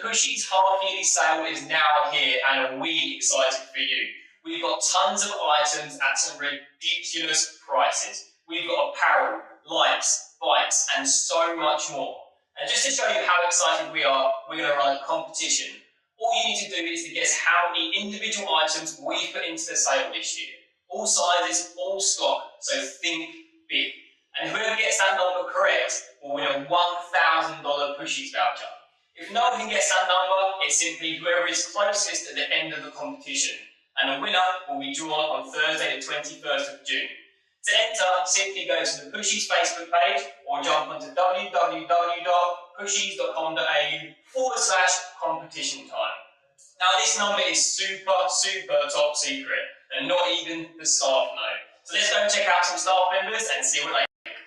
Pushys half-yearly sale is now here and are we excited for you. We've got tons of items at some ridiculous prices. We've got apparel, lights, bikes and so much more. And just to show you how excited we are, we're going to run a competition. All you need to do is to guess how many individual items we put into the sale this year. All sizes, all stock, so think big. And whoever gets that number correct will win a $1,000 Pushys voucher. If no one can guess that number, it's simply whoever is closest at the end of the competition. And the winner will be drawn on Thursday the 21st of June. To enter, simply go to the Pushys Facebook page or jump onto www.pushys.com.au/competition time. Now this number is super top secret and not even the staff know. So let's go and check out some staff members and see what they think.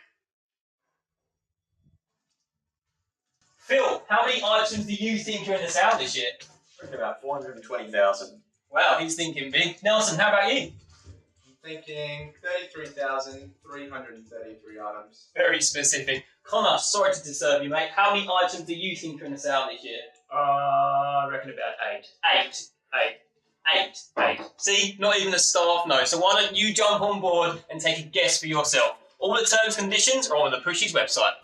Phil, how many items do you think are in the sale this year? I reckon about 420,000. Wow, he's thinking big. Nelson, how about you? I'm thinking 33,333 items. Very specific. Connor, sorry to disturb you, mate. How many items do you think are in the sale this year? I reckon about 8. 8. See, not even the staff know. So why don't you jump on board and take a guess for yourself? All the terms and conditions are on the Pushys website.